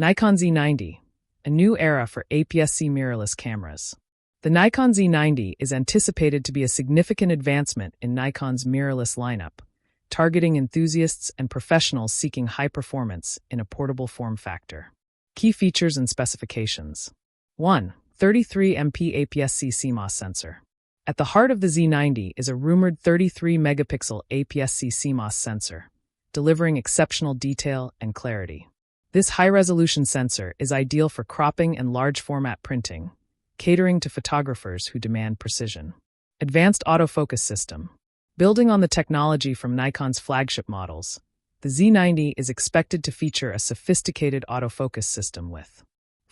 Nikon Z90, a new era for APS-C mirrorless cameras. The Nikon Z90 is anticipated to be a significant advancement in Nikon's mirrorless lineup, targeting enthusiasts and professionals seeking high performance in a portable form factor. Key features and specifications. 1. 33MP APS-C CMOS sensor. At the heart of the Z90 is a rumored 33-megapixel APS-C CMOS sensor, delivering exceptional detail and clarity. This high-resolution sensor is ideal for cropping and large-format printing, catering to photographers who demand precision. Advanced autofocus system. Building on the technology from Nikon's flagship models, the Z90 is expected to feature a sophisticated autofocus system with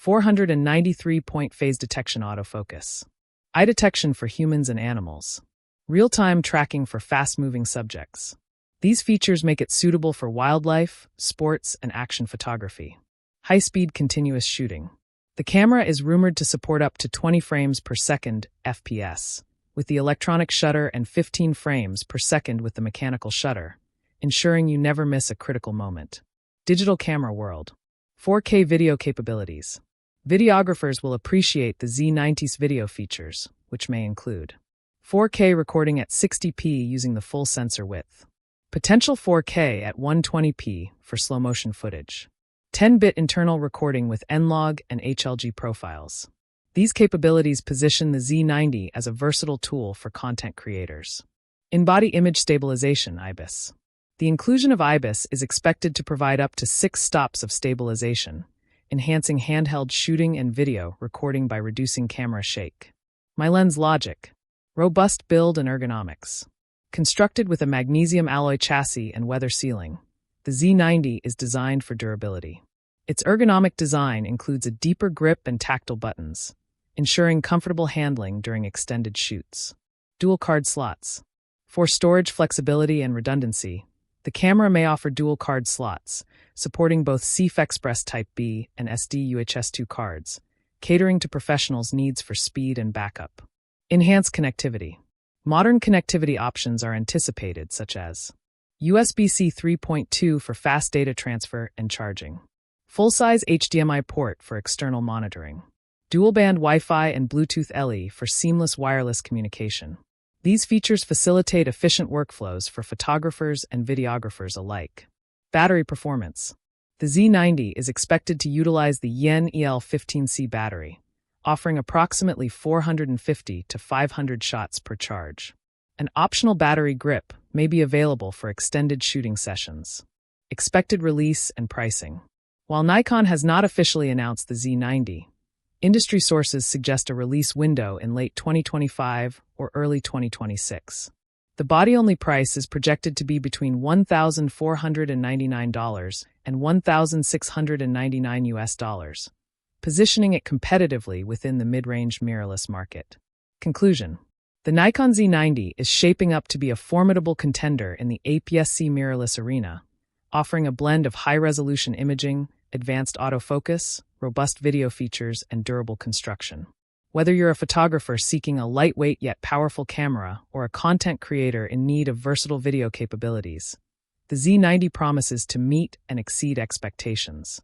493-point phase detection autofocus, eye detection for humans and animals, real-time tracking for fast-moving subjects. These features make it suitable for wildlife, sports, and action photography. High-speed continuous shooting. The camera is rumored to support up to 20 frames per second FPS, with the electronic shutter and 15 frames per second with the mechanical shutter, ensuring you never miss a critical moment. Digital camera world. 4K video capabilities. Videographers will appreciate the Z90's video features, which may include 4K recording at 60p using the full sensor width. Potential 4K at 120p for slow-motion footage. 10-bit internal recording with N-Log and HLG profiles. These capabilities position the Z90 as a versatile tool for content creators. In-body image stabilization IBIS. The inclusion of IBIS is expected to provide up to 6 stops of stabilization, enhancing handheld shooting and video recording by reducing camera shake. My lens logic. Robust build and ergonomics. Constructed with a magnesium alloy chassis and weather sealing, the Z90 is designed for durability. Its ergonomic design includes a deeper grip and tactile buttons, ensuring comfortable handling during extended shoots. Dual card slots. For storage flexibility and redundancy, the camera may offer dual card slots, supporting both CF Express Type B and SD UHS-2 cards, catering to professionals' needs for speed and backup. Enhanced connectivity. Modern connectivity options are anticipated, such as USB-C 3.2 for fast data transfer and charging, full-size HDMI port for external monitoring, dual-band Wi-Fi and Bluetooth LE for seamless wireless communication. These features facilitate efficient workflows for photographers and videographers alike. Battery performance. The Z90 is expected to utilize the Yen EL15C battery, offering approximately 450 to 500 shots per charge. An optional battery grip may be available for extended shooting sessions. Expected release and pricing. While Nikon has not officially announced the Z90, industry sources suggest a release window in late 2025 or early 2026. The body-only price is projected to be between $1,499 and $1,699, positioning it competitively within the mid-range mirrorless market. Conclusion. The Nikon Z90 is shaping up to be a formidable contender in the APS-C mirrorless arena, offering a blend of high-resolution imaging, advanced autofocus, robust video features, and durable construction. Whether you're a photographer seeking a lightweight yet powerful camera or a content creator in need of versatile video capabilities, the Z90 promises to meet and exceed expectations.